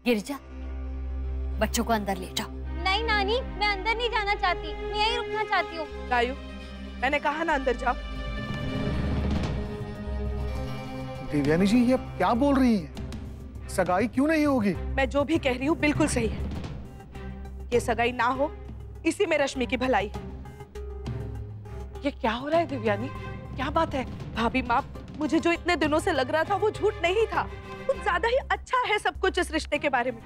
गिरिजा, बच्चों को अंदर ले जाओ। नहीं नानी, मैं अंदर नहीं जाना चाहती, मैं यहीं रुकना चाहती हूँ। गायू, मैंने कहा ना अंदर जाओ। देवयानी जी, ये क्या बोल रही हैं? सगाई क्यों नहीं होगी? मैं जो भी कह रही हूँ बिल्कुल सही है। ये सगाई ना हो, इसी में रश्मि की भलाई। ये क्या हो रहा है देवयानी? क्या बात है? भाभी माँ, मुझे जो इतने दिनों से लग रहा था वो झूठ नहीं था। कुछ ज्यादा ही अच्छा है सब कुछ इस रिश्ते के बारे में।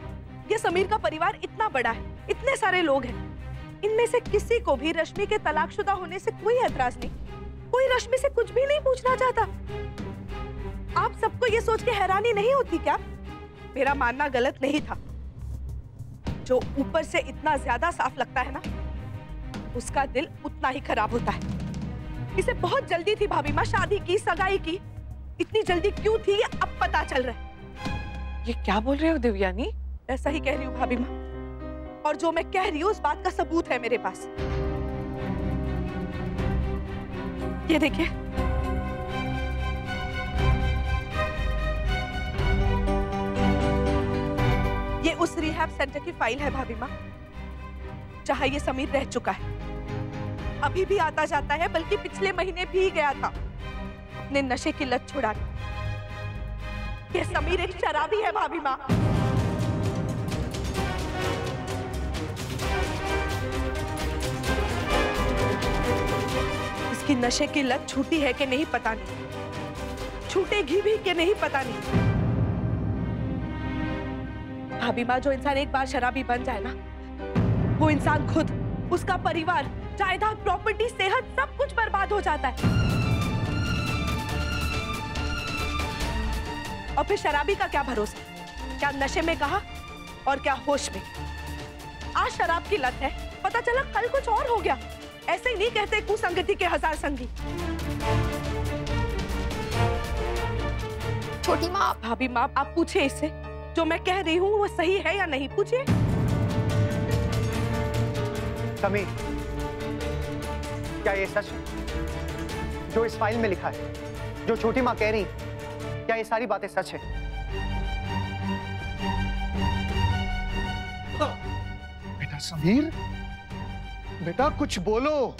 ये समीर का परिवार इतना बड़ा है, इतने सारे लोग हैं। इनमें से किसी को भी रश्मि के तलाकशुदा होने से कोई ऐतराज नहीं। कोई रश्मि से कुछ भी नहीं पूछना चाहता। आप सबको ये सोच के हैरानी नहीं होती क्या? मेरा मानना गलत नहीं था। जो ऊपर से इतना ज्यादा साफ लगता है ना, उसका दिल उतना ही खराब होता है। इसे बहुत जल्दी थी भाभी माँ शादी की, सगाई की। इतनी जल्दी क्यों थी ये अब पता चल रहा है। ये क्या बोल रहे हो देवयानी? ऐसा ही कह रही हूँ भाभी माँ, और जो मैं कह रही हूँ उस बात का सबूत है मेरे पास। ये देखिए, ये उस रिहैब सेंटर की फाइल है भाभी माँ, जहाँ ये समीर रह चुका है। अभी भी आता जाता है, बल्कि पिछले महीने भी गया था अपने नशे की लत छुड़ाने। ये समीर एक शराबी है भाभी माँ। इसकी नशे की लत छूटी है कि नहीं पता नहीं, छूटेगी भी कि नहीं पता नहीं। भाभी माँ, जो इंसान एक बार शराबी बन जाए ना, वो इंसान खुद, उसका परिवार, जायदाद, प्रॉपर्टी, सेहत, सब कुछ बर्बाद हो जाता है। और फिर शराबी का क्या भरोसा? क्या नशे में कहा और क्या होश में? आज शराब की लत है, पता चला कल कुछ और हो गया। ऐसे ही नहीं कहते कुसंगति के हजार संगी। छोटी माँ। भाभी माँ, आप पूछिए इससे, जो मैं कह रही हूँ वो सही है या नहीं, पूछिए। समीर, क्या ये सच है जो इस फाइल में लिखा है? जो छोटी माँ कह रही, क्या ये सारी बातें सच है? बेटा समीर, बेटा कुछ बोलो।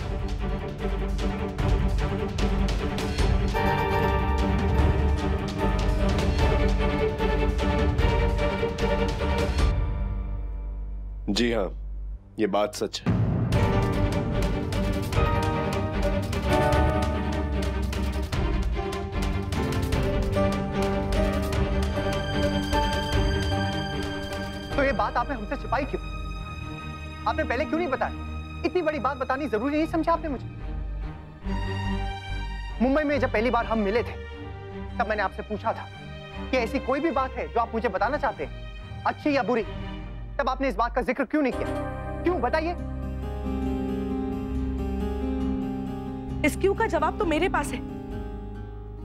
जी हाँ, ये बात सच है। तो ये बात आपने हमसे छिपाई क्यों? आपने पहले क्यों नहीं बताया? इतनी बड़ी बात बतानी जरूरी नहीं समझा आपने मुझे? मुंबई में जब पहली बार हम मिले थे, तब मैंने आपसे पूछा था कि ऐसी कोई भी बात है जो आप मुझे बताना चाहते हैं, अच्छी या बुरी। तब आपने इस बात का जिक्र क्यों नहीं किया? क्यों, बताइए। इस क्यों का जवाब तो मेरे पास है।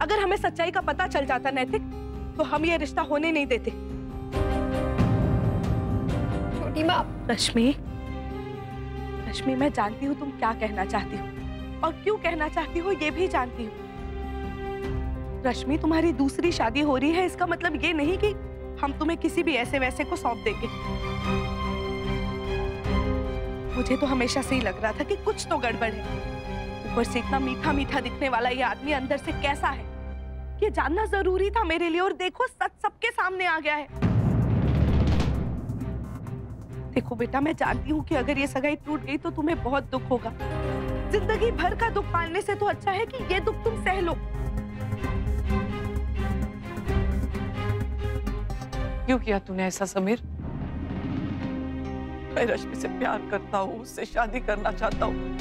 अगर हमें सच्चाई का पता चल जाता नैतिक, तो हम ये रिश्ता होने नहीं देते। छोटी माँ। रश्मि, रश्मि, मैं जानती हूँ तुम क्या कहना चाहती हो और क्यों कहना चाहती हो, ये भी जानती हूँ। रश्मि, तुम्हारी दूसरी शादी हो रही है, इसका मतलब ये नहीं कि हम तुम्हें किसी भी ऐसे वैसे को सौंप देंगे। मुझे तो हमेशा से ही लग रहा था कि कुछ तो गड़बड़ है। ऊपर से इतना मीठा मीठा दिखने वाला ये आदमी अंदर से कैसा है, ये जानना जरूरी था मेरे लिए। और देखो, सच सबके सामने आ गया है। देखो बेटा, मैं जानती हूँ कि अगर ये सगाई टूट गई तो तुम्हें बहुत दुख होगा। जिंदगी भर का दुख पालने से तो अच्छा है कि ये दुख तुम सह लो। क्यों किया तूने ऐसा समीर? मैं रश्मि से प्यार करता हूँ, उससे शादी करना चाहता हूँ।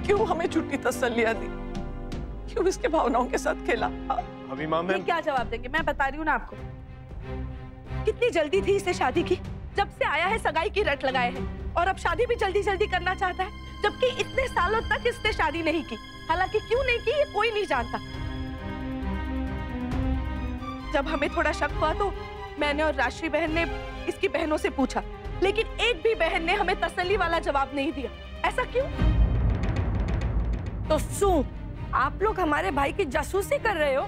क्यों हमें झूठी तसल्लियां दी? क्यों इसके भावनाओं के साथ खेला? अभी माँ, मैं क्या जवाब देंगे? मैं बता रही हूँ ना आपको, कितनी जल्दी थी इसे शादी की। जब से आया है सगाई की रट लगाए है, और अब शादी भी जल्दी जल्दी करना चाहता है, जबकि इतने सालों तक इसने शादी नहीं की। हालांकि क्यों नहीं की ये कोई नहीं जानता। जब हमें थोड़ा शक हुआ तो मैंने और राशि बहन ने इसकी बहनों से पूछा, लेकिन एक भी बहन ने हमें तसल्ली वाला जवाब नहीं दिया। ऐसा क्यों? तो सुन, आप लोग हमारे भाई की जासूसी कर रहे हो?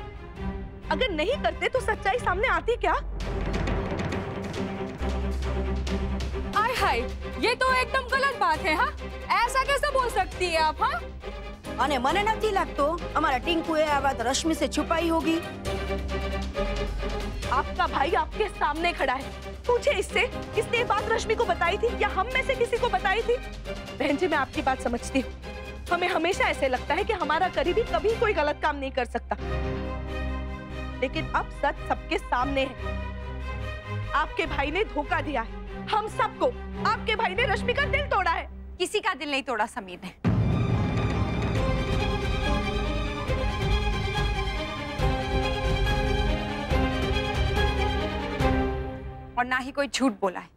अगर नहीं करते तो सच्चाई सामने आती क्या? आय हाय, ये तो एकदम गलत बात है। हाँ, ऐसा कैसे बोल सकती है आप? हाँ, અને મને નથી લાગતો અમારા ટિંકુએ આ વાત રશ્મિ से छुपाई होगी। आपका भाई आपके सामने खड़ा है, पूछे इससे किसने ये बात रश्मि को बताई थी या हम में से किसी को बताई थी? बहन जी, मैं आपकी बात समझती हूँ। हमें हमेशा ऐसे लगता है कि हमारा करीबी कभी कोई गलत काम नहीं कर सकता, लेकिन अब सच सबके सामने है। आपके भाई ने धोखा दिया है हम सबको। आपके भाई ने रश्मि का दिल तोड़ा है। किसी का दिल नहीं तोड़ा समीर ने, और ना ही कोई झूठ बोला है।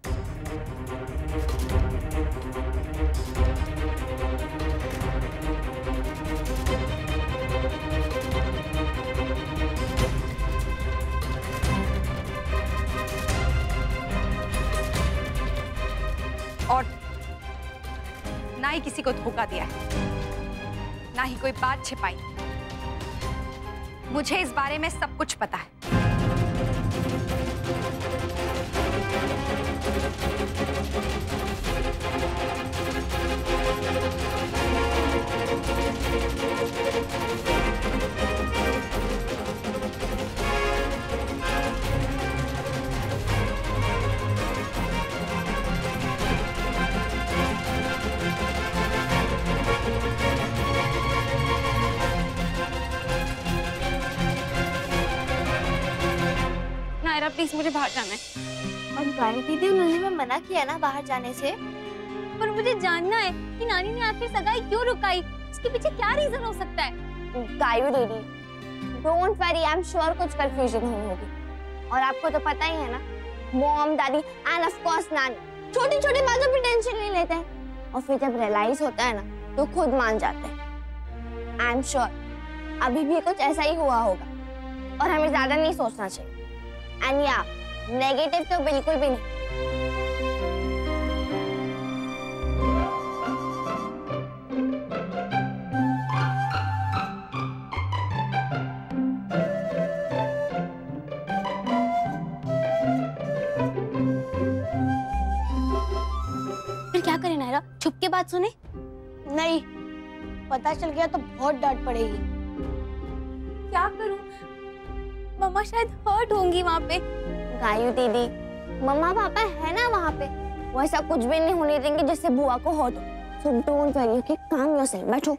और ना ही किसी को धोखा दिया है, ना ही कोई बात छिपाई। मुझे इस बारे में सब कुछ पता है। नायरा, प्लीज मुझे बाहर जाना है। और गाड़ी दीदी, उन्होंने मैं मना किया ना बाहर जाने से। पर मुझे जानना है कि नानी ने आपकी सगाई क्यों रुकाई, इसके पीछे क्या रीजन हो सकता है? गायू दीदी, don't worry, I am sure कुछ कंफ्यूजन हुई होगी। और आपको तो पता ही है ना, मॉम, दादी एंड ऑफ कोर्स नानी छोटी छोटी बातों पे टेंशन नहीं लेते हैं, और फिर जब रियलाइज होता है ना तो खुद मान जाते हैं। आई एम श्योर अभी भी कुछ ऐसा ही हुआ होगा, और हमें ज्यादा नहीं सोचना चाहिए। एंड या नेगेटिव तो बिल्कुल भी नहीं। फिर क्या करें नायरा, छुप के बात सुने? नहीं, पता चल गया तो बहुत डांट पड़ेगी। क्या करूं? मम्मा शायद हर्ट होंगी वहाँ पे। गायू दीदी, मम्मा पापा है ना वहाँ पे, वो ऐसा कुछ भी नहीं होने देंगे जिससे बुआ को हर्ट हो। सो डोंट वरी, ओके, काम योरसेल्फ, बैठो।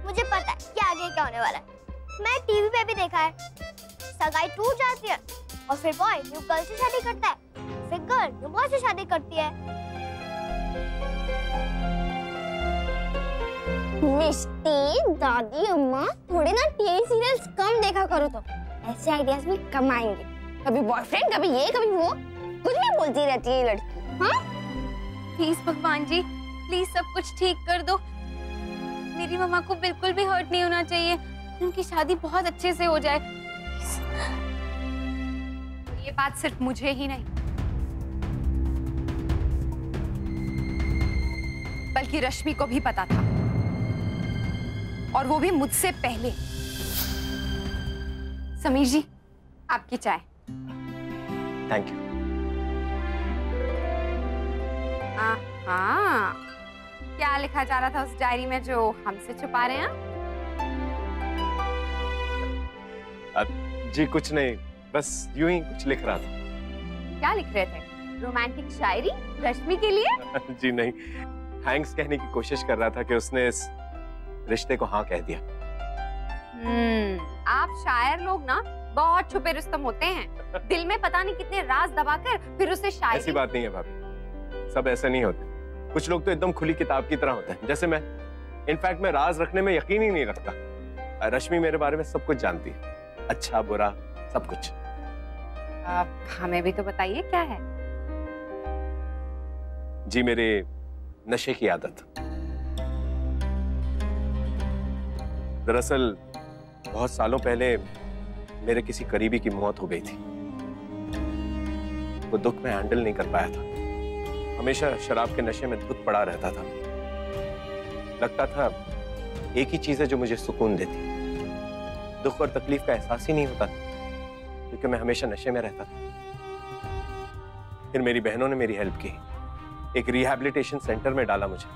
मुझे पता है कि आगे क्या होने वाला है। मैं टीवी पे भी देखा है, सगाई टूट जाती है और फिर बॉय न्यू गर्ल से शादी करता है, फिर गर्ल न्यू बॉय से शादी करती है। मिस्टी, दादी, अम्मा थोड़े ना टीवी सीरियल्स कम देखा करो, तो ऐसे आइडियाज भी कम आएंगे। कभी बॉयफ्रेंड, कभी ये, कभी वो, कुछ भी बोलती रहती है ये लड़की। हाँ, प्लीज भगवान जी, प्लीज सब कुछ ठीक कर दो। मेरी मम्मा को बिल्कुल भी हर्ट नहीं होना चाहिए, उनकी शादी बहुत अच्छे से हो जाए। ये बात सिर्फ मुझे ही नहीं, बल्कि रश्मि को भी पता था, और वो भी मुझसे पहले। समीर जी, आपकी चाय। Thank you. हाँ, क्या लिखा जा रहा था उस डायरी में जो हमसे छुपा रहे हैं? जी कुछ नहीं, बस यूं ही कुछ लिख रहा था। क्या लिख रहे थे? रोमांटिक शायरी रश्मि के लिए? जी नहीं, थैंक्स कहने की कोशिश कर रहा था कि उसने इस रिश्ते को हाँ कह दिया। आप शायर लोग ना बहुत छुपे रुस्तम होते हैं, दिल में पता नहीं कितने राज दबाकर फिर उसे शायरी। ऐसी बात नहीं है भाभी, सब ऐसे नहीं होते। कुछ लोग तो एकदम खुली किताब की तरह होते हैं, जैसे मैं। इनफैक्ट मैं राज रखने में यकीन ही नहीं रखता। रश्मि मेरे बारे में सब कुछ जानती है, अच्छा बुरा सब कुछ। हमें भी तो बताइए क्या है? जी मेरे नशे की आदत। दरअसल बहुत सालों पहले मेरे किसी करीबी की मौत हो गई थी। वो दुख मैं हैंडल नहीं कर पाया था, हमेशा शराब के नशे में धुत पड़ा रहता था। लगता था एक ही चीज है जो मुझे सुकून देती, दुख और तकलीफ का एहसास ही नहीं होता क्योंकि मैं हमेशा नशे में रहता था। फिर मेरी बहनों ने मेरी हेल्प की, एक रिहैबिलिटेशन सेंटर में डाला मुझे।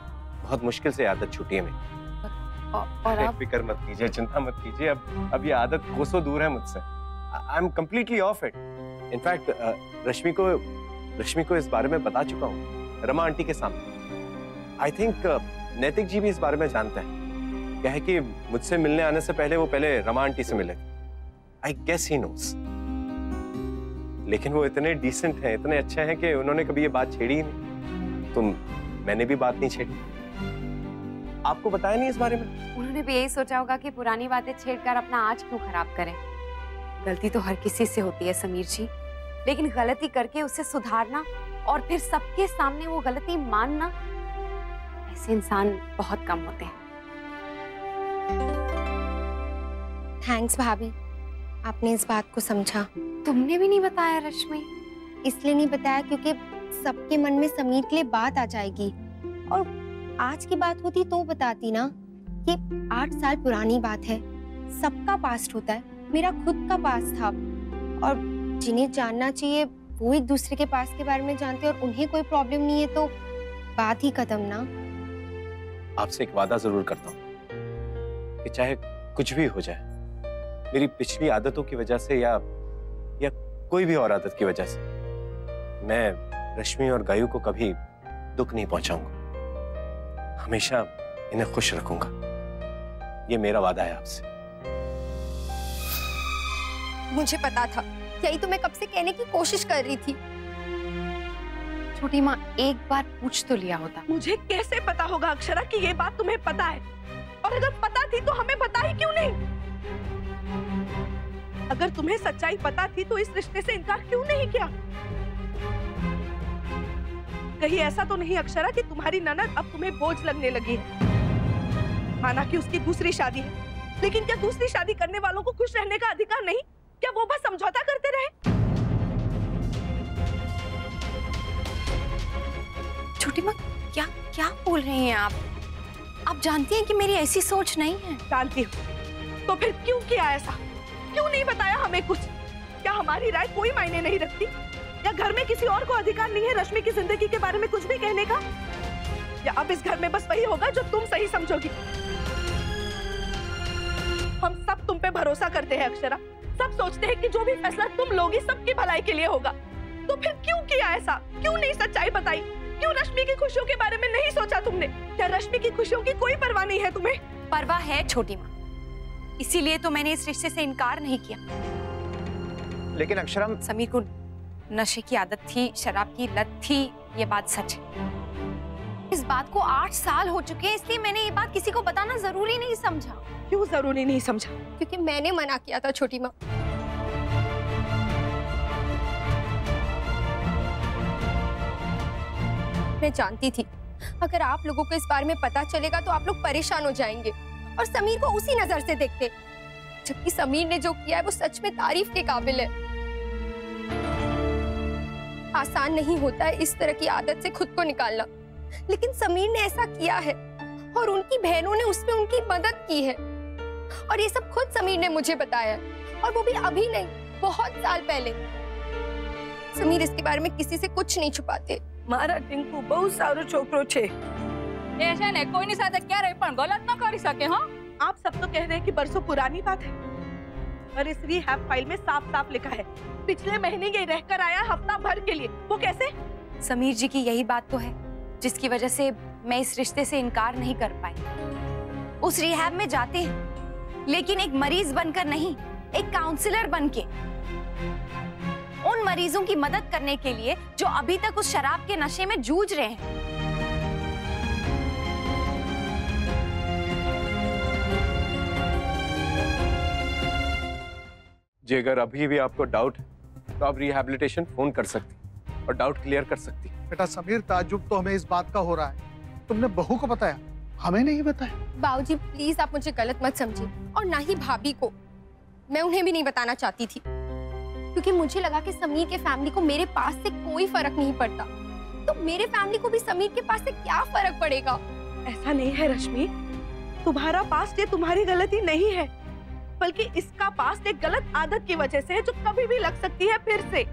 बहुत मुश्किल से आदत छूटी है मेरी। और आप फिक्र मत कीजिए, चिंता मत कीजिए, अब ये आदत कोसों दूर है मुझसे। I am completely off it. In fact Rashmi को इस बारे में बता चुका हूँ, रमा आंटी के सामने। आई थिंक नैतिक जी भी इस बारे में जानते हैं। क्या है कि मुझसे मिलने आने से पहले वो पहले रमा आंटी से मिले। I guess he knows. लेकिन वो इतने डिसेंट हैं, इतने अच्छे हैं कि उन्होंने कभी ये बात छेड़ी ही नहीं। तो मैंने भी बात नहीं छेड़ी। आपको बताया नहीं इस बारे में? उन्होंने भी यही सोचा होगा कि पुरानी बातें छेड़कर अपना आज क्यों खराब करें। गलती तो हर किसी से होती है समीर जी, लेकिन गलती करके उसे सुधारना और फिर सबके सामने वो गलती मानना, ऐसे इंसान बहुत कम होते हैं। थैंक्स भाभी, आपने इस बात को समझा। तुमने भी नहीं बताया रश्मि? इसलिए नहीं बताया क्योंकि सबके मन में समीर के लिए बात आ जाएगी, और आज की बात होती तो बताती ना। ये 8 साल पुरानी बात है, सबका पास्ट होता है, मेरा खुद का पास्ट था, और जिन्हें जानना चाहिए वो एक दूसरे के पास्ट के बारे में जानते हैं और उन्हें कोई प्रॉब्लम नहीं है, तो बात ही खत्म ना। आपसे एक वादा जरूर करता हूँ कि चाहे कुछ भी हो जाए, मेरी पिछली आदतों की वजह से या कोई भी और आदत की वजह से, मैं रश्मि और गायू को कभी दुख नहीं पहुंचाऊंगा। हमेशा इन्हें खुश रखूंगा। ये मेरा वादा है आपसे। मुझे पता था, यही तो मैं कब से कहने की कोशिश कर रही थी। छोटी माँ, एक बार पूछ तो लिया होता। मुझे कैसे पता होगा अक्षरा कि ये बात तुम्हें पता है? और अगर पता थी तो हमें बता ही क्यों नहीं? अगर तुम्हें सच्चाई पता थी तो इस रिश्ते से इनकार क्यों नहीं किया? कहीं ऐसा तो नहीं अक्षरा कि तुम्हारी ननद अब तुम्हें बोझ लगने लगी है? माना कि उसकी दूसरी शादी है, लेकिन क्या दूसरी शादी करने वालों को खुश रहने का अधिकार नहीं? क्या वो बस समझौता करते रहे? छोटी माँ, क्या क्या बोल रही हैं आप? आप जानती हैं कि मेरी ऐसी सोच नहीं है। जानती हूँ, तो फिर क्यों किया ऐसा? क्यों नहीं बताया हमें कुछ? क्या हमारी राय कोई मायने नहीं रखती? या घर में किसी और को अधिकार नहीं है रश्मि की जिंदगी के बारे में कुछ भी कहने का? या अब इस घर में बस वही होगा जो तुम सही समझोगी? हम सब तुम पे भरोसा करते हैं अक्षरा, सब सोचते हैं कि जो भी फैसला तुम लोगी सबकी भलाई के लिए होगा। तो फिर क्यों किया ऐसा? क्यों नहीं सच्चाई बताई? क्यों रश्मि की खुशियों के बारे में नहीं सोचा तुमने? क्या रश्मि की खुशियों की कोई परवाह नहीं है तुम्हें? परवाह है छोटी माँ, इसीलिए तो मैंने इस रिश्ते से इनकार नहीं किया। लेकिन अक्षरा, समीर को नशे की आदत थी, शराब की लत थी, ये बात सच है। इस बात को 8 साल हो चुके हैं, इसलिए मैंने ये बात किसी को बताना जरूरी नहीं समझा। क्यों जरूरी नहीं समझा? क्योंकि मैंने मना किया था छोटी माँ। मैं जानती थी अगर आप लोगों को इस बारे में पता चलेगा तो आप लोग परेशान हो जाएंगे और समीर को उसी नजर से देखते, जबकि समीर ने जो किया है वो सच में तारीफ के काबिल है। आसान नहीं होता है इस तरह की आदत से खुद को निकालना, लेकिन समीर ने ऐसा किया है और उनकी बहनों ने उसमें उनकी मदद की है, और ये सब खुद समीर ने मुझे बताया है, और वो भी अभी नहीं, बहुत साल पहले। समीर इसके बारे में किसी से कुछ नहीं छुपाते। मारा टिंकू बहुत सारो छोकरो छे, ऐसे ने कोई साथे क्या रही पण गलत न करी सके। हाँ, आप सब तो कह रहे हैं कि बरसों पुरानी बात है, और इस रिहैब फाइल में साफ साफ लिखा है पिछले महीने ये रहकर आया हफ्ता भर के लिए। वो कैसे? समीर जी की यही बात तो है जिसकी वजह से मैं इस रिश्ते से इनकार नहीं कर पाई। उस रिहैब में जाते हैं, लेकिन एक मरीज बनकर नहीं, एक काउंसलर बनके, उन मरीजों की मदद करने के लिए जो अभी तक उस शराब के नशे में जूझ रहे हैं। जी, अगर अभी भी आपको डाउट है तो आप रिहैबिलिटेशन फोन कर सकती और डाउट क्लियर कर सकती। बेटा समीर, ताज्जुब तो हमें इस बात का हो रहा है, तुमने बहू को बताया, हमें नहीं बताया। बाबूजी प्लीज आप मुझे गलत मत समझिए, और ना ही भाभी को। मैं उन्हें भी नहीं बताना चाहती थी, क्योंकि मुझे लगा कि समीर के फैमिली को मेरे पास से कोई फर्क नहीं पड़ता, तो मेरे फैमिली को भी समीर के पास से क्या फर्क पड़ेगा? ऐसा नहीं है रश्मि, तुम्हारा पास्ट ये तुम्हारी गलती नहीं है। बल्कि इसका पास्ट एक गलत आदत की वजह से है जो कभी भी लग सकती है फिर से।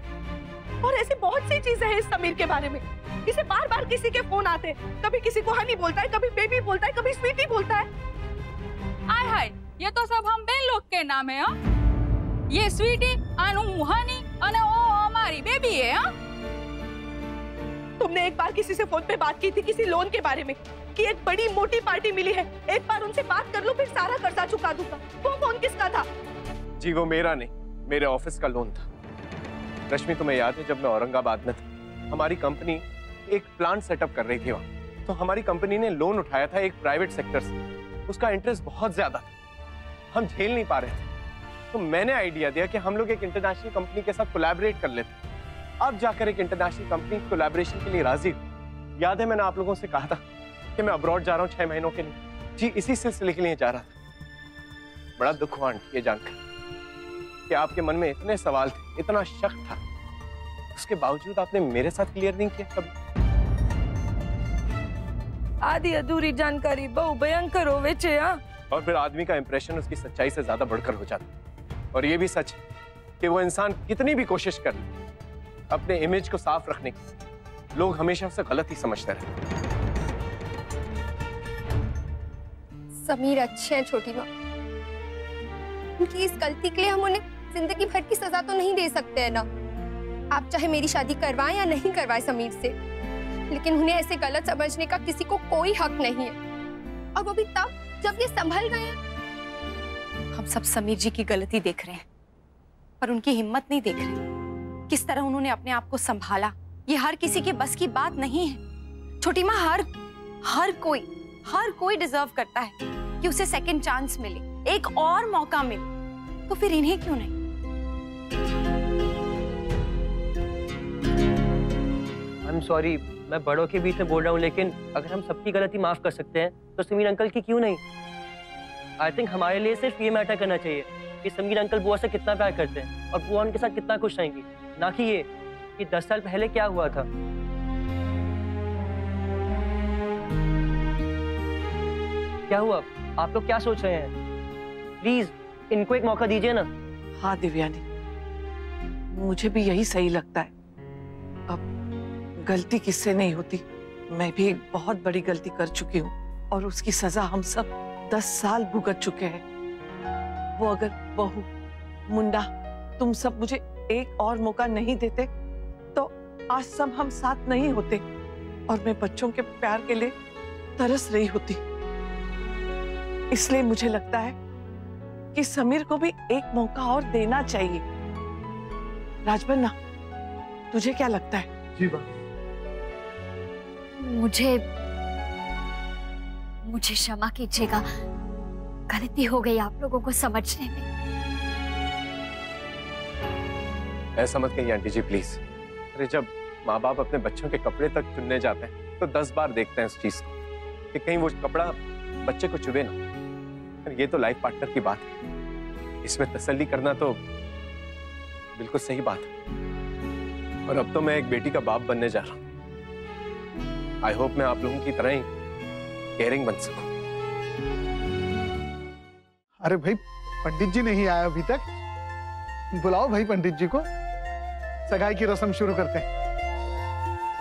और ऐसी बहुत सी चीजें हैं इस समीर के बारे में। इसे बार बार किसी के फोन आते हैं, कभी किसी को हनी बोलता है, कभी बेबी बोलता है, कभी स्वीटी बोलता है। आय हाय, ये तो सब हम बेन लोग के नाम है। ये स्वीटी, अनु, हनी और ओ हमारी बेबी है। तुमने एक बार किसी से फोन पे बात की थी किसी लोन के बारे में कि एक बड़ी मोटी पार्टी मिली है, एक बार उनसे बात कर लो फिर सारा कर्जा चुका दूंगा। वो फोन किसका था? जी वो मेरा नहीं, मेरे ऑफिस का लोन था। रश्मि तुम्हें याद है जब मैं औरंगाबाद में था, हमारी कंपनी एक प्लांट सेटअप कर रही थी वहाँ, तो हमारी कंपनी ने लोन उठाया था एक प्राइवेट सेक्टर से। उसका इंटरेस्ट बहुत ज्यादा था, हम झेल नहीं पा रहे थे। तो मैंने आइडिया दिया कि हम लोग एक इंटरनेशनल कंपनी के साथ कोलैबोरेट कर लेते। अब जाकर एक इंटरनेशनल कंपनी कोलैबोरेशन के लिए राजी हुई। याद है मैंने आप लोगों से कहा था कि मैं अब्रॉड जा रहा हूँ 6 महीनों के लिए। जी इसी सिलसिले के लिए जा रहा था। बड़ा दुख हुआ आंटी ये जानकर कि आपके मन में इतने सवाल थे, इतना शक था, उसके बावजूद आपने मेरे साथ क्लियर नहीं किया कभी। आधी अधूरी जानकारी बहुत भयंकर होवे छे। और फिर आदमी का इंप्रेशन उसकी सच्चाई से ज्यादा बढ़कर हो जाता। और ये भी सच है कि वो इंसान कितनी भी कोशिश कर ले अपने इमेज को साफ रखने की, लोग हमेशा उसे गलत ही समझते रहे। समीर अच्छे हैं छोटी माँ, उनकी इस गलती के लिए हम उन्हें जिंदगी भर की सजा तो नहीं दे सकते हैं ना। आप चाहे मेरी शादी करवाएं या नहीं करवाएं समीर से, लेकिन उन्हें ऐसे गलत समझने का किसी को कोई हक नहीं है। और वो भी तब जब ये संभल गए हैं। हम सब समीर जी की गलती देख रहे हैं, पर उनकी हिम्मत नहीं देख रहे। किस तरह उन्होंने अपने आप को संभाला, ये हर किसी के बस की बात नहीं है। छोटी माँ, हर कोई डिजर्व करता है कि उसे सेकंड चांस मिले, एक और मौका मिले, तो फिर इन्हें क्यों नहीं? I'm sorry, मैं बड़ों के बीच में बोल रहा हूँ, लेकिन अगर हम सबकी गलती माफ कर सकते हैं तो समीर अंकल की क्यों नहीं? आई थिंक हमारे लिए सिर्फ ये मैटर करना चाहिए कि समीर अंकल बुआ से कितना प्यार करते हैं और बुआ उनके साथ कितना खुश रहेंगी, ना कि ये कि 10 साल पहले क्या हुआ था। क्या हुआ? आप लोग क्या सोच रहे हैं? प्लीज इनको एक मौका दीजिए ना। हाँ दिव्यानी, मुझे भी यही सही लगता है। अब गलती किससे नहीं होती, मैं भी एक बहुत बड़ी गलती कर चुकी हूँ और उसकी सजा हम सब 10 साल भुगत चुके हैं। वो अगर बहू, मुंडा, तुम सब मुझे एक और मौका नहीं देते तो आज सब हम साथ नहीं होते और मैं बच्चों के प्यार के लिए तरस रही होती। इसलिए मुझे लगता है कि समीर को भी एक मौका और देना चाहिए। राजबन्ना, तुझे क्या लगता है? जी बा। मुझे क्षमा कीजिएगा, गलती हो गई आप लोगों को समझने में। ऐसा मत कहिए आंटी जी प्लीज। अरे जब माँ बाप अपने बच्चों के कपड़े तक चुनने जाते हैं तो 10 बार देखते हैं इस चीज को कि कहीं वो कपड़ा बच्चे को चुभे ना। ये तो लाइफ पार्टनर की बात है, इसमें तसल्ली करना तो बिल्कुल सही बात है। और अब तो मैं एक बेटी का बाप बनने जा रहा हूँ। आई होप मैं आप लोगों की तरह ही केयरिंग बन सकूं। अरे भाई, पंडित जी नहीं आए अभी तक, बुलाओ भाई पंडित जी को, सगाई की रस्म शुरू करते हैं।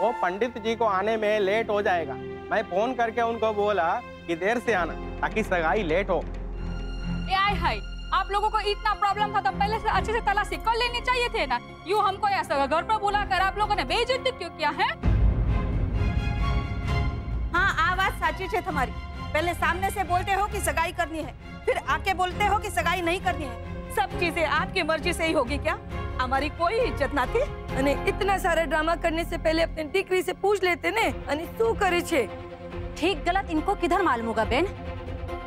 वो पंडित जी को आने में लेट हो जाएगा। मैं फोन करके उनको बोला कि देर से आना ताकि सगाई लेट हो। आय हाय, आप लोगों को इतना प्रॉब्लम था तो पहले से अच्छे से तलाशी कर लेनी चाहिए थे ना। यूं हमको ऐसा घर पर बुलाकर आप लोगों ने बेइज्जती क्यों किया है? हाँ, आवाज साची है तुम्हारी। पहले सामने से बोलते हो कि सगाई करनी है, फिर आके बोलते हो कि सगाई नहीं करनी है। सब चीजें आपकी मर्जी से ही होगी क्या? हमारी कोई इज्जत ना थी? अने इतना सारा ड्रामा करने से पहले अपने दीकरी से पूछ लेते ने अने शू करे छे। ठीक गलत इनको किधर मालूम होगा बेन?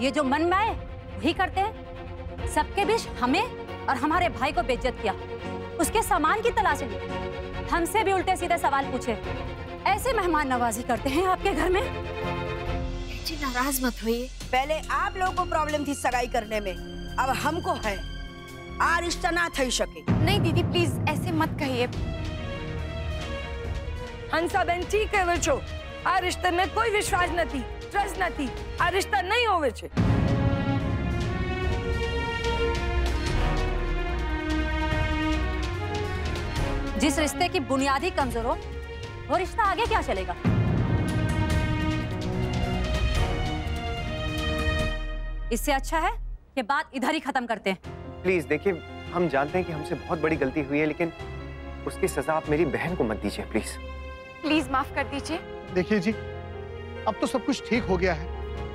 ये जो मन में आए वही करते हैं। सबके बीच हमें और हमारे भाई को बेइज्जत किया, उसके सामान की तलाश ली, हमसे भी उल्टे सीधे सवाल पूछे। ऐसे मेहमान नवाजी करते हैं आपके घर में? जी नाराज मत होइए। पहले आप लोगों को प्रॉब्लम थी सगाई करने में, अब हमको है। आ रिश्ता ना थई सके। नहीं दीदी प्लीज ऐसे मत कहिए। हंसा बेन ठीक है बच्चों, आ रिश्ते में कोई विश्वास नहीं, ट्रस्ट नहीं, आ रिश्ता नहीं होवे छे। जिस रिश्ते की बुनियादी कमजोर हो वो रिश्ता आगे क्या चलेगा? इससे अच्छा है कि बात इधर ही खत्म करते हैं। प्लीज देखिए, हम जानते हैं कि हमसे बहुत बड़ी गलती हुई है, लेकिन उसकी सजा आप मेरी बहन को मत दीजिए प्लीज। प्लीज माफ कर दीजिए। देखिए जी, अब तो सब कुछ ठीक हो गया है,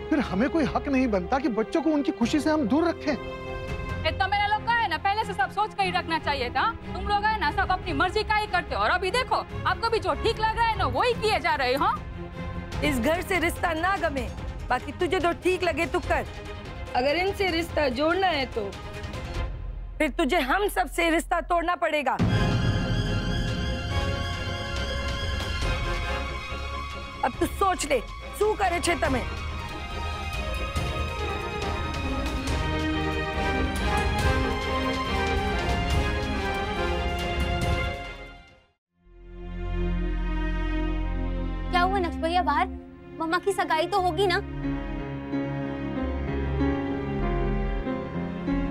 फिर हमें कोई हक नहीं बनता कि बच्चों को उनकी खुशी से हम दूर रखें। तो मेरा लोग का है ना, पहले से सब सोच कर ही रखना चाहिए था। तुम लोग है ना सब अपनी मर्जी का ही करते हो, और अभी देखो आपको भी जो ठीक लग रहा है ना वो ही किए जा रहे हो। इस घर से रिश्ता ना गमे, बाकी तुझे जो ठीक लगे तू कर। अगर इनसे रिश्ता जोड़ना है तो फिर तुझे हम सब से रिश्ता तोड़ना पड़ेगा। अब तू सोच ले, शू करे छे तमे? क्या हुआ नक्श भैया? बाहर मम्मा की सगाई तो होगी ना?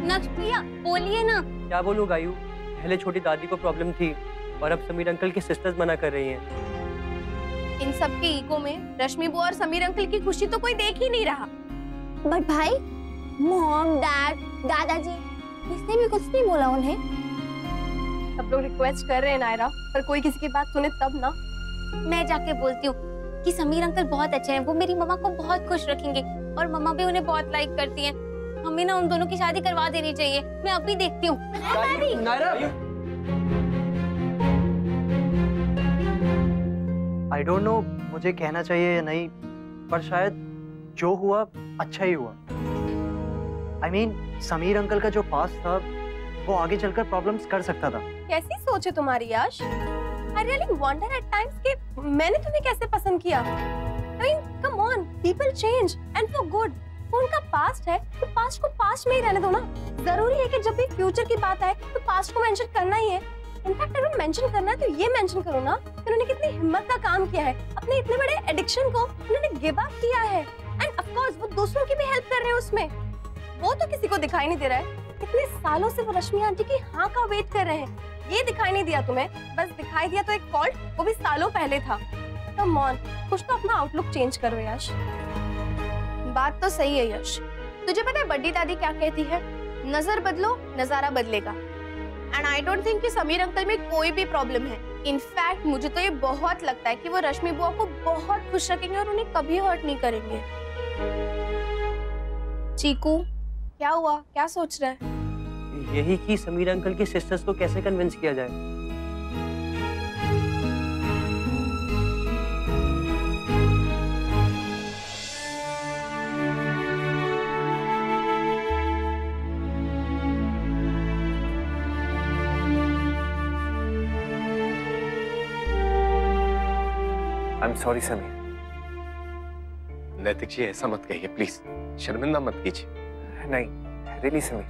नक्श भैया बोलिए ना। क्या बोलूं गायू, पहले छोटी दादी को प्रॉब्लम थी और अब समीर अंकल की सिस्टर्स मना कर रही हैं। इन सब के ईगो में रश्मि बुआ और समीर अंकल की खुशी तो कोई देख ही नहीं रहा। बट भाई, मॉम, डैड, दादाजी, किसने भी कुछ नहीं बोला उन्हें। सब लोग रिक्वेस्ट कर रहे हैं नायरा, पर कोई किसी की बात सुने तब ना। मैं जाके बोलती हूँ कि समीर अंकल बहुत अच्छे हैं, वो मेरी मम्मा को बहुत खुश रखेंगे और मम्मा भी उन्हें बहुत लाइक करती हैं। हमें ना उन दोनों की शादी करवा देनी चाहिए। मैं अभी देखती हूँ। आई डोंट नो मुझे कहना चाहिए या नहीं, पर शायद जो हुआ अच्छा ही हुआ। I mean, समीर अंकल का जो पास था वो आगे चलकर प्रॉब्लम्स कर सकता था। कैसी सोच है तुम्हारी Yash? I really wonder at times कि मैंने तुम्हें कैसे पसंद किया। I mean, come on, people change and for good. वो उनका पास्ट है तो पास्ट को पास्ट में ही रहने दो ना। जरूरी है कि जब भी फ्यूचर की बात आए तो पास्ट को मेंशन करना ही है। इनफैक्ट अगर मेंशन करना है तो ये मेंशन करो ना कि उन्होंने कितनी हिम्मत का काम किया है, अपने इतने बड़े एडिक्शन को उन्होंने गिव अप किया है, एंड ऑफ कोर्स वो दूसरों की भी हेल्प कर रहे हैं उसमें। वो तो किसी को दिखाई नहीं दे रहा है। इतने सालों से वो रश्मि आंटी की हाँ का वेट कर रहे हैं, ये दिखाई नहीं दिया तुम्हें? बस दिखाई दिया तो एक फॉल्ट, वो भी सालों पहले था। कम ऑन, कुछ तो अपना आउटलुक चेंज करो यश। बात तो सही है यश। तुझे पता है बड्डी दादी क्या कहती है? नजर बदलो नजारा बदलेगा। एंड आई डोंट थिंक कि समीर अंकल में कोई भी प्रॉब्लम है। इनफैक्ट मुझे तो ये बहुत लगता है कि वो रश्मि बुआ को बहुत खुश रखेंगे और उन्हें कभी हर्ट नहीं करेंगे। चीकू, क्या हुआ? क्या सोच रहा है? यही कि समीर अंकल की सिस्टर्स को कैसे कन्विंस किया जाए। I'm sorry Sameer. नैतिक जी ऐसा मत कहिए प्लीज, शर्मिंदा मत कीजिए। नहीं रियली समीर,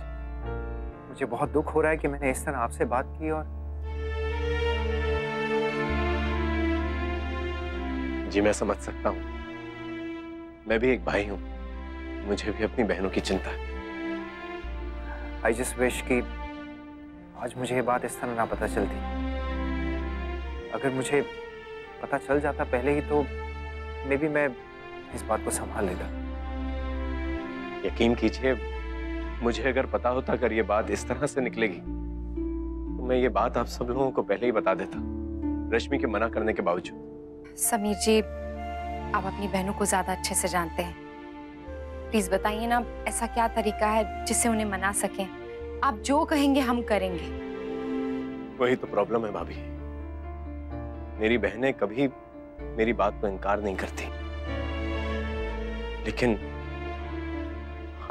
मुझे बहुत दुख हो रहा है कि मैंने इस तरह आपसे बात की। और जी मैं समझ सकता हूँ, मैं भी एक भाई हूँ, मुझे भी अपनी बहनों की चिंता है। आई जस्ट विश कि आज मुझे ये बात इस तरह ना पता चलती। अगर मुझे पता चल जाता पहले ही तो मे बी मैं इस बात को संभाल लेता। यकीन कीजिए, मुझे अगर पता होता अगर ये बात इस तरह से निकलेगी तो मैं ये बात आप सब लोगों को पहले ही बता देता, रश्मि के मना करने के बावजूद। समीर जी, आप अपनी बहनों को ज्यादा अच्छे से जानते हैं, प्लीज बताइए ना ऐसा क्या तरीका है जिससे उन्हें मना सकें। आप जो कहेंगे हम करेंगे। वही तो प्रॉब्लम है भाभी, मेरी बहनें कभी मेरी बात को इनकार नहीं करती, लेकिन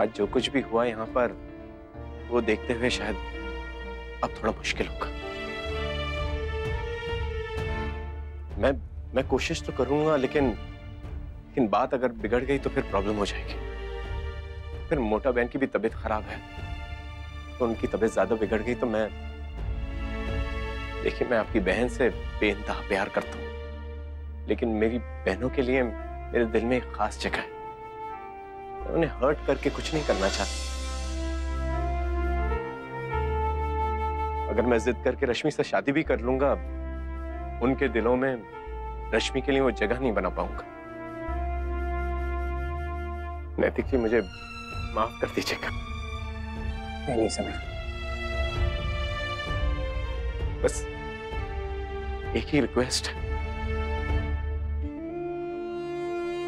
आज जो कुछ भी हुआ यहाँ पर वो देखते हुए शायद अब थोड़ा मुश्किल होगा। मैं कोशिश तो करूंगा, लेकिन बात अगर बिगड़ गई तो फिर प्रॉब्लम हो जाएगी। फिर मोटा बहन की भी तबीयत खराब है, तो उनकी तबीयत ज्यादा बिगड़ गई तो मैं, देखिए मैं आपकी बहन से बेइंतहा प्यार करता हूँ, लेकिन मेरी बहनों के लिए मेरे दिल में एक खास जगह है। मैं उन्हें हर्ट करके कुछ नहीं करना चाहता। अगर मैं जिद करके रश्मि से शादी भी कर लूंगा, उनके दिलों में रश्मि के लिए वो जगह नहीं बना पाऊंगा। नैतिक जी, मुझे माफ कर दीजिएगा। नहीं समीर, बस एक ही रिक्वेस्ट है,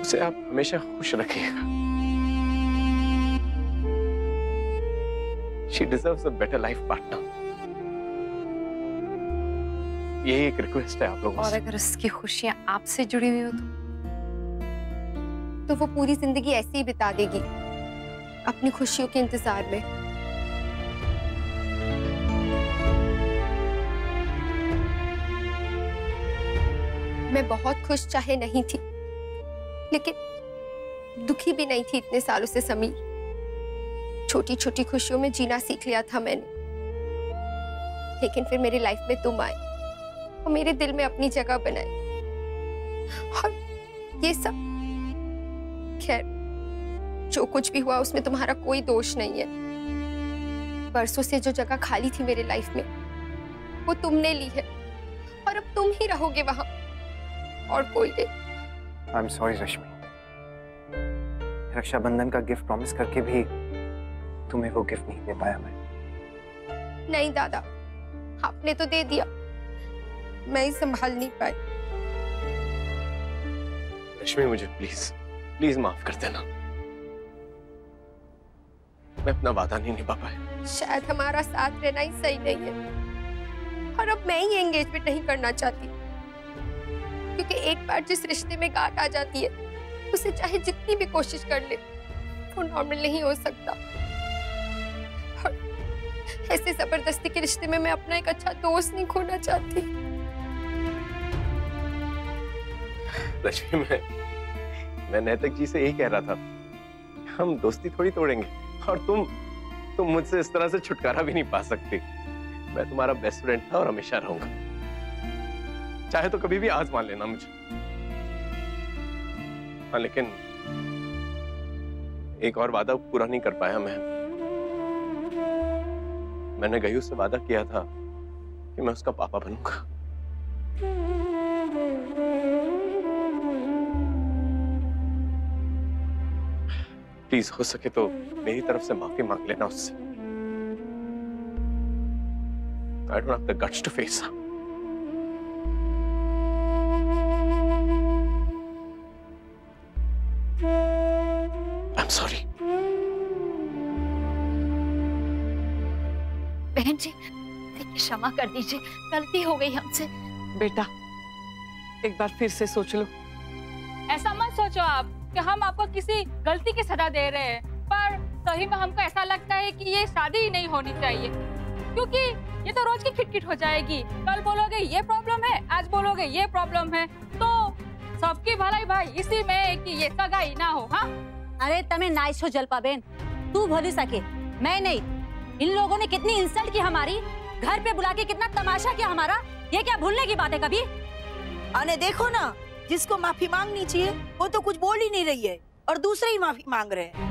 उसे आप हमेशा खुश रखिएगा। She deserves a better life partner. यही एक रिक्वेस्ट है आप लोगों और से। अगर उसकी खुशियां आपसे जुड़ी हुई हो तो वो पूरी जिंदगी ऐसे ही बिता देगी, अपनी खुशियों के इंतजार में। मैं बहुत खुश चाहे नहीं थी, लेकिन दुखी भी नहीं थी इतने सालों से समीर। छोटी छोटी खुशियों में जीना सीख लिया था मैंने, लेकिन फिर मेरी लाइफ में तुम आए और मेरे दिल में अपनी जगह बनाई। और ये सब, खैर जो कुछ भी हुआ उसमें तुम्हारा कोई दोष नहीं है। बरसों से जो जगह खाली थी मेरे लाइफ में, वो तुमने ली है और अब तुम ही रहोगे वहां, और कोई नहीं। आई एम सॉरी रश्मि, रक्षाबंधन का गिफ्ट प्रॉमिस करके भी तुम्हें वो गिफ्ट नहीं दे पाया मैं। नहीं दादा, आपने तो दे दिया, मैं ही संभाल नहीं पाई। रश्मि, मुझे प्लीज प्लीज माफ कर देना, मैं अपना वादा नहीं निभा पाया। शायद हमारा साथ रहना ही सही नहीं है, और अब मैं ही एंगेजमेंट नहीं करना चाहती, क्योंकि एक बार जिस रिश्ते में गांठ आ जाती है, उसे चाहे जितनी भी कोशिश कर ले, वो नॉर्मल नहीं हो सकता। और ऐसे जबरदस्ती के रिश्ते में मैं अपना एक अच्छा दोस्त नहीं खोना चाहती। रश्मि, मैं नैतिक जी से यही कह रहा था, हम दोस्ती थोड़ी तोड़ेंगे, और तुम मुझसे इस तरह से छुटकारा भी नहीं पा सकती। मैं तुम्हारा बेस्ट फ्रेंड था और हमेशा रहूंगा, चाहे तो कभी भी आजमा लेना मुझे। हाँ, लेकिन एक और वादा पूरा नहीं कर पाया मैंने गयू से वादा किया था कि मैं उसका पापा बनूंगा। प्लीज हो सके तो मेरी तरफ से माफी मांग लेना उससे। I don't have the guts to face her. I'm sorry. बहन जी, देखिए क्षमा कर दीजिए, गलती हो गई हमसे। बेटा, एक बार फिर से सोच लो। ऐसा मत सोचो आप कि हम आपको किसी गलती की सजा दे रहे हैं, पर सही में हमको ऐसा लगता है कि ये शादी ही नहीं होनी चाहिए, क्योंकि ये तो रोज की खिटखिट हो जाएगी। कल बोलोगे ये प्रॉब्लम है, आज बोलोगे ये प्रॉब्लम है, तो सबकी भलाई भाई इसी में है कि ये सगाई ना हो। हाँ, अरे तमें नाइस हो जलपा बेन, तू भोली सके, मैं नहीं। इन लोगों ने कितनी इंसल्ट की हमारी, घर पे बुला के कितना तमाशा किया हमारा, ये क्या भूलने की बात है कभी? अने देखो ना, जिसको माफी मांगनी चाहिए वो तो कुछ बोल ही नहीं रही है और दूसरे ही माफी मांग रहे हैं।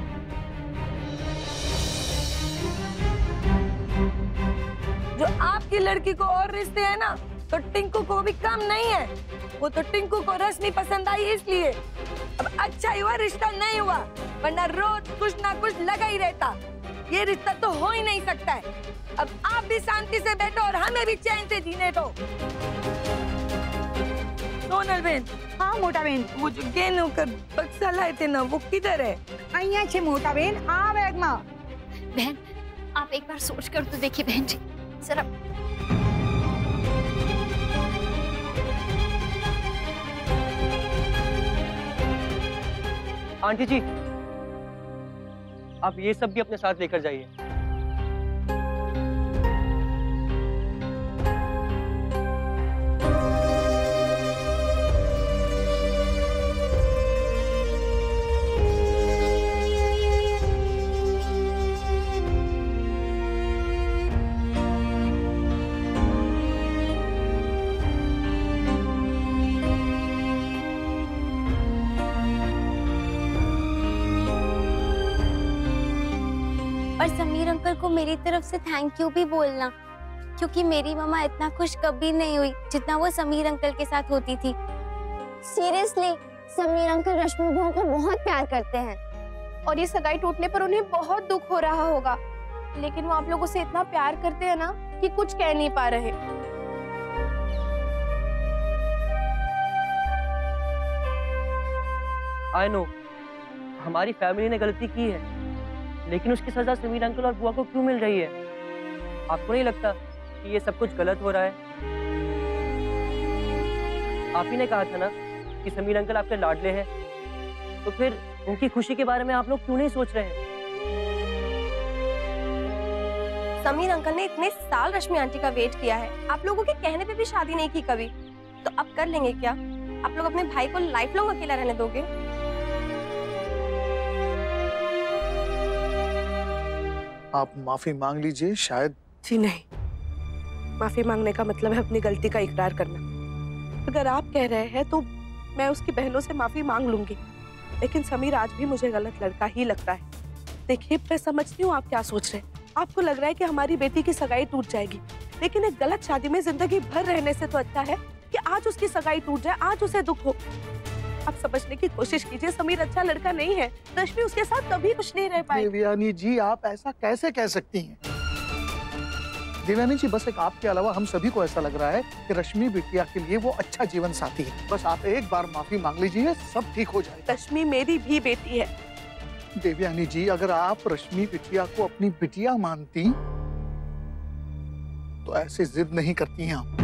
जो आपकी लड़की को और रिश्ते हैं ना, तो टिंकू को भी कम नहीं है। वो तो टिंकू को रश्मि पसंद आई इसलिए। अब अच्छा हुआ रिश्ता नहीं हुआ, वरना रोज कुछ ना कुछ लगा ही रहता। ये रिश्ता तो हो ही नहीं सकता है। अब आप भी शांति से बैठो और हमें भी चैन से जीने दो। सोनल बेन। हाँ मोटा बेन, वो जो गेनू कर बक्सा लाए थे ना, वो किधर है? अहिया छे मोटा बेन, आ बैग में। बहन, आप एक बार सोच कर तो देखिए बहन जी, जरा। आंटी जी, आप ये सब भी अपने साथ लेकर जाइए। और समीर अंकल को मेरी तरफ से थैंक यू भी बोलना, क्योंकि मेरी मम्मा इतना खुश कभी नहीं हुई जितना वो समीर अंकल के साथ होती थी। सीरियसली, समीर अंकल रश्मि बहू को बहुत प्यार करते हैं और ये सगाई टूटने पर उन्हें बहुत दुख हो रहा होगा, लेकिन वो आप लोगों से इतना प्यार करते हैं ना कि कुछ कह नहीं पा रहे। आई नो हमारी फैमिली ने गलती की है, लेकिन उसकी सजा समीर अंकल और बुआ को क्यों मिल रही है? आपको नहीं लगता कि ये सब कुछ गलत हो रहा है? आप ही ने कहा था ना कि समीर अंकल आपके लाडले हैं, तो फिर उनकी खुशी के बारे में आप लोग क्यों नहीं सोच रहे हैं? समीर अंकल ने इतने साल रश्मि आंटी का वेट किया है, आप लोगों के कहने पे भी शादी नहीं की कभी, तो अब कर लेंगे क्या? आप लोग अपने भाई को लाइफ लॉन्ग अकेला रहने दोगे? आप माफी मांग लीजिए, शायद। जी नहीं, माफी मांगने का मतलब है अपनी गलती का इकरार करना। अगर आप कह रहे हैं तो मैं उसकी बहनों से माफी मांग लूंगी, लेकिन समीर आज भी मुझे गलत लड़का ही लगता है। देखिए, मैं समझती हूँ आप क्या सोच रहे हैं। आपको लग रहा है कि हमारी बेटी की सगाई टूट जाएगी, लेकिन एक गलत शादी में जिंदगी भर रहने से तो अच्छा है कि आज उसकी सगाई टूट जाए, आज उसे दुख हो। आप समझने की कोशिश कीजिए, समीर अच्छा लड़का नहीं है। रश्मि उसके साथ कभी कुछ नहीं रह पाई। देवयानी जी, आप ऐसा कैसे कह सकती हैं? देवयानी जी, बस एक आपके अलावा हम सभी को ऐसा लग रहा है कि रश्मि बिटिया के लिए वो अच्छा जीवन साथी है। बस आप एक बार माफी मांग लीजिए, सब ठीक हो जाएगा। रश्मि मेरी भी बेटी है। देवयानी जी, अगर आप रश्मि बिटिया को अपनी बिटिया मानती तो ऐसे जिद नहीं करती हैं आप।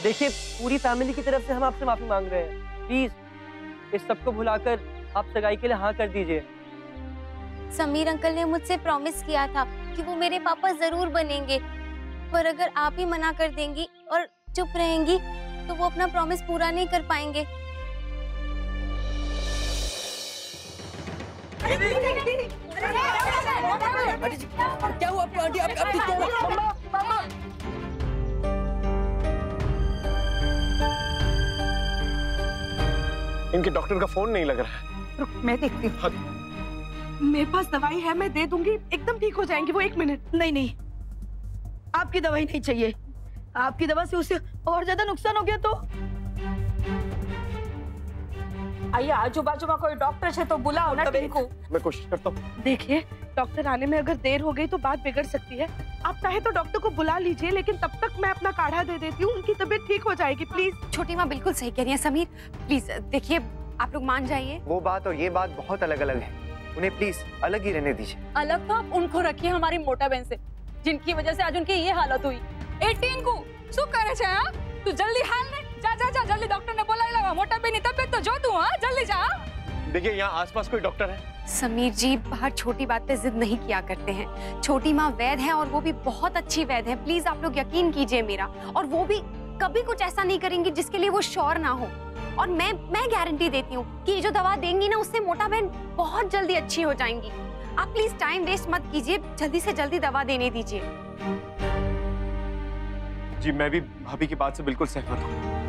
देखिए, पूरी फैमिली की तरफ से हम आपसे माफी मांग रहे हैं। प्लीज इस सबको भुलाकर आप सगाई के लिए हाँ कर दीजिए। समीर अंकल ने मुझसे प्रॉमिस किया था कि वो मेरे पापा जरूर बनेंगे, पर अगर आप ही मना कर देंगी और चुप रहेंगी तो वो अपना प्रॉमिस पूरा नहीं कर पाएंगे। क्या हुआ आपको आंटी? आप ठीक हो? मम्मा, इनके डॉक्टर का फोन नहीं लग रहा है। रुक, मैं देखती हूँ। मेरे पास दवाई है, मैं दे दूंगी, एकदम ठीक हो जाएंगी वो। 1 मिनट। नहीं, आपकी दवाई नहीं चाहिए। आपकी दवा से उसे और ज्यादा नुकसान हो गया तो आइए, आजू बाजू में कोई डॉक्टर है तो बुलाओ ना टिंकू। मैं कोशिश करता हूँ। देखिए, डॉक्टर आने में अगर देर हो गई तो बात बिगड़ सकती है। आप चाहे तो डॉक्टर को बुला लीजिए, लेकिन तब तक मैं अपना काढ़ा दे देती हूँ, उनकी तबीयत ठीक हो जाएगी। प्लीज। छोटी माँ बिल्कुल सही कह रही है समीर, प्लीज देखिए, आप लोग मान जाइए। वो बात और ये बात बहुत अलग अलग है, उन्हें प्लीज अलग ही रहने दीजिए। अलग तो आप उनको रखिए हमारी मोटा बहन से, जिनकी वजह से आज उनकी ये हालत हुई। 18 को શું કરે છે? હા, તું જલ્દી હાલ ને, જા જા જા, જલ્દી ડોક્ટર ને બોલાવી લાવો। મોટા બેની તબિયત તો જો તું, હા जल्दी जा। देखिए, यहाँ आसपास कोई डॉक्टर है? समीर जी, हर छोटी बात पे जिद नहीं किया करते हैं। छोटी माँ वैद है और वो भी बहुत अच्छी वैद है, प्लीज आप लोग यकीन कीजिए मेरा। और वो भी कभी कुछ ऐसा नहीं करेंगी जिसके लिए वो श्योर ना हो। और मैं गारंटी देती हूँ कि ये जो दवा देंगी ना, उससे मोटा बहन बहुत जल्दी अच्छी हो जाएंगी। आप प्लीज टाइम वेस्ट मत कीजिए, जल्दी से जल्दी दवा देने दीजिए। जी, मैं भी भाभी की बात से बिल्कुल सहमत हूँ।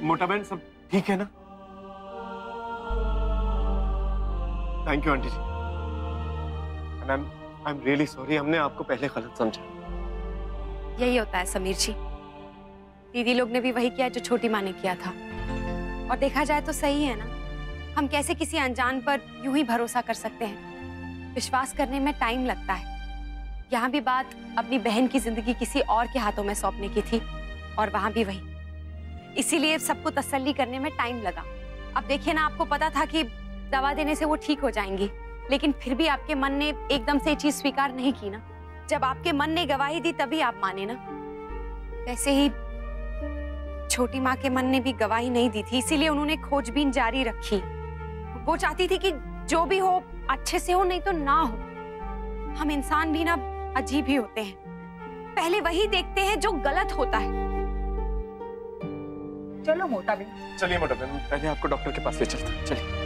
मोटा बहन, सब ठीक है ना? Thank you aunty ji. I am really sorry, हमने आपको पहले गलत समझा। यही होता है समीर जी, दीदी लोग ने भी वही किया जो छोटी माँ ने किया था। और देखा जाए तो सही है ना, हम कैसे किसी अनजान पर यूं ही भरोसा कर सकते हैं? विश्वास करने में टाइम लगता है। यहाँ भी बात अपनी बहन की जिंदगी किसी और के हाथों में सौंपने की थी, और वहां भी वही। इसीलिए सबको तसल्ली करने में टाइम लगा। अब देखिए ना, आपको पता था कि दवा देने से वो ठीक हो जाएंगी, लेकिन फिर भी आपके मन ने एकदम से ये चीज स्वीकार नहीं की ना। जब आपके मन ने गवाही दी तभी आप माने ना। वैसे ही छोटी माँ के मन ने भी गवाही नहीं दी थी, इसीलिए उन्होंने खोजबीन जारी रखी। वो चाहती थी कि जो भी हो अच्छे से हो, नहीं तो ना हो। हम इंसान भी ना अजीब ही होते हैं, पहले वही देखते हैं जो गलत होता है। चलो मोटा बहन। चलिए मोटा बहन, पहले आपको डॉक्टर के पास ले चलते हैं। चलिए।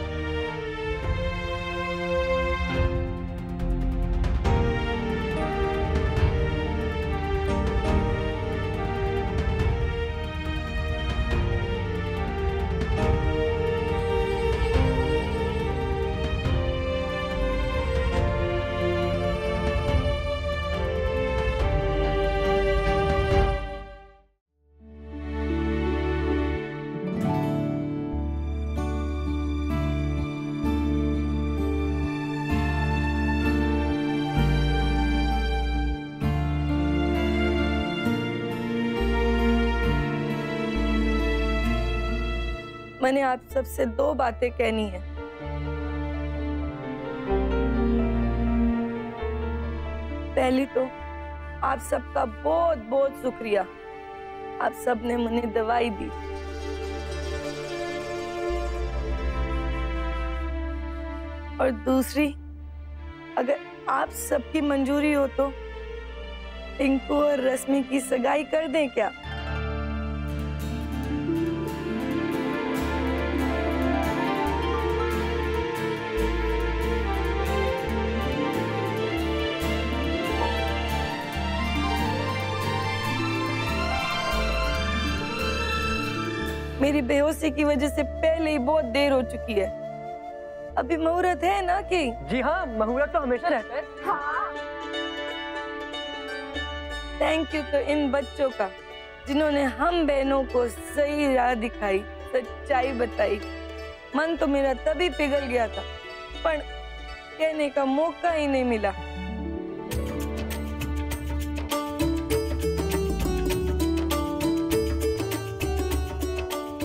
मैंने आप सबसे 2 बातें कहनी है। पहली तो आप सबका बहुत बहुत शुक्रिया, आप सबने मुझे दवाई दी। और दूसरी, अगर आप सबकी मंजूरी हो तो टिंकू और रश्मि की सगाई कर दें क्या? मेरी बेहोशी की वजह से पहले ही बहुत देर हो चुकी है। अभी मुहूर्त है ना कि? जी हाँ, मुहूर्त तो हमेशा रहता है। हाँ। थैंक यू तो इन बच्चों का, जिन्होंने हम बहनों को सही राह दिखाई, सच्चाई बताई। मन तो मेरा तभी पिघल गया था, पर कहने का मौका ही नहीं मिला।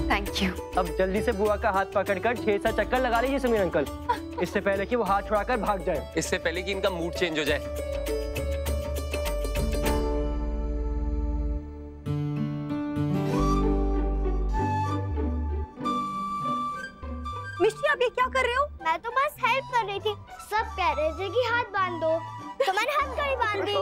Thank you. अब जल्दी से बुआ का हाथ पकड़कर 6-7 चक्कर लगा लीजिए समीर अंकल, इससे पहले कि वो हाथ छुड़ाकर भाग जाए। इससे पहले कि इनका मूड चेंज हो जाए। मिष्टी, आप ये क्या कर रहे हो? मैं तो बस हेल्प कर रही थी। सब कह रहे थे कि हाथ बांध दो, तो मैंने हाथ कड़ी बांध दी।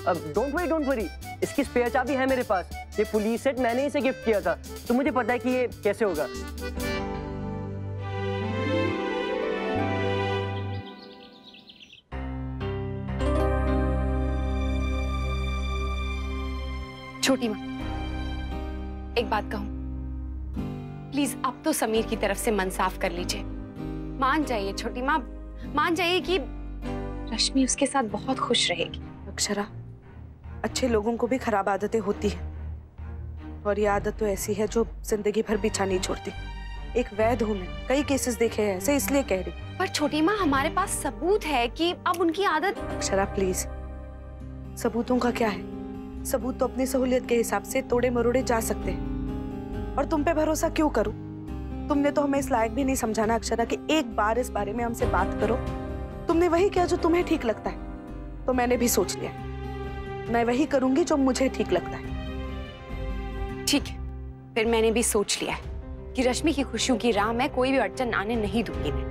अब डोंट वरी, इसकी स्पेयर चाबी है मेरे पास। ये पुलिस सेट मैंने इसे गिफ्ट किया था, तो मुझे पता है कि ये कैसे होगा। छोटी माँ, एक बात कहूँ, प्लीज अब तो समीर की तरफ से मन साफ कर लीजिए। मान जाइए छोटी माँ, मान जाइए कि रश्मि उसके साथ बहुत खुश रहेगी। अक्षरा, अच्छे लोगों को भी खराब आदतें होती हैं, और ये आदत तो ऐसी है जो जिंदगी भर पीछा नहीं छोड़ती। एक वैध हूं मैं, कई केसेस देखे हैं ऐसे, इसलिए कह रही। पर छोटी माँ, हमारे पास सबूत है कि अब उनकी आदत। अक्षरा प्लीज, सबूतों का क्या है? सबूत तो अपनी सहूलियत के हिसाब से तोड़े मरोड़े जा सकते हैं, और तुम पे भरोसा क्यों करूं? तुमने तो हमें इस लायक भी नहीं समझा ना अक्षरा कि एक बार इस बारे में हमसे बात करो। तुमने वही किया जो तुम्हें ठीक लगता है, तो मैंने भी सोच लिया, मैं वही करूंगी जो मुझे ठीक लगता है। ठीक है, फिर मैंने भी सोच लिया है कि रश्मि की खुशियों की राह में कोई भी अड़चन आने नहीं दूंगी मैं।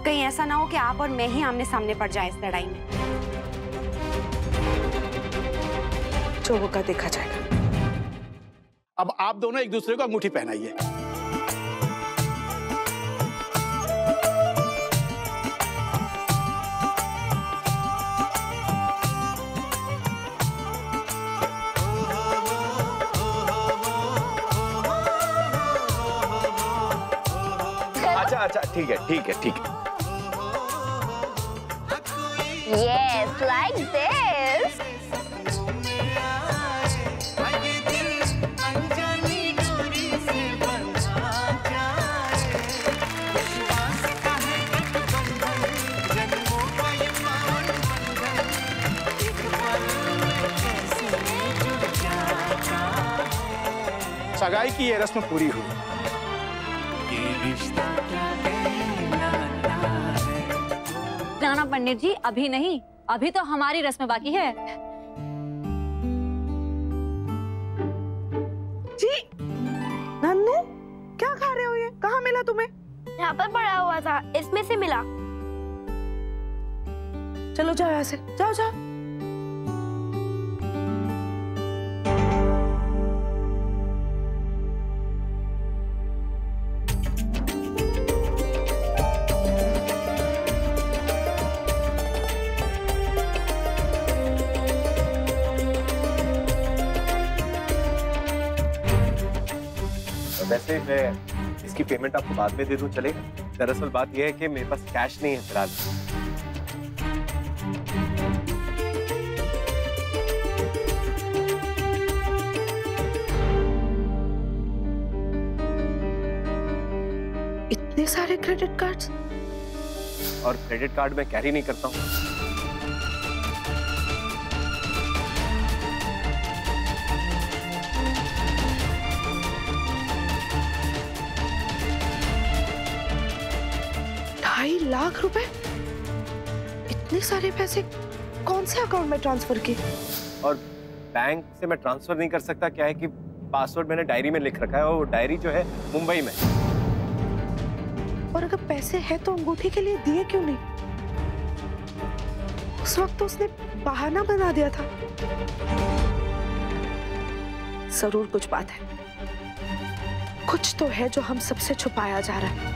कहीं ऐसा ना हो कि आप और मैं ही आमने सामने पड़ जाए इस लड़ाई में। जो होगा देखा जाएगा। अब आप दोनों एक दूसरे को अंगूठी पहनाइए। अच्छा, ठीक है। Yes, like this. सगाई की ये रस्म पूरी हुई। नाना पंडित जी, अभी नहीं, अभी तो हमारी रस्म बाकी है। जी नन्नू, क्या खा रहे हो ये? कहाँ मिला तुम्हें? यहाँ पर पड़ा हुआ था, इसमें से मिला। चलो जाओ यहाँ से, जाओ जाओ। वैसे मैं इसकी पेमेंट आपको बाद में दे दूं, चलेगा? दरअसल बात यह है कि मेरे पास कैश नहीं है फिलहाल। इतने सारे क्रेडिट कार्ड्स? और क्रेडिट कार्ड मैं कैरी नहीं करता हूँ। ₹2.5 लाख? इतने सारे पैसे कौन से अकाउंट में ट्रांसफर किए? और बैंक से मैं ट्रांसफर नहीं कर सकता, क्या है कि पासवर्ड मैंने डायरी में लिख रखा है और वो डायरी जो है मुंबई में। और अगर पैसे हैं तो अंगूठी के लिए दिए क्यों नहीं? उस वक्त तो उसने बहाना बना दिया था। जरूर कुछ बात है, कुछ तो है जो हम सबसे छुपाया जा रहा है।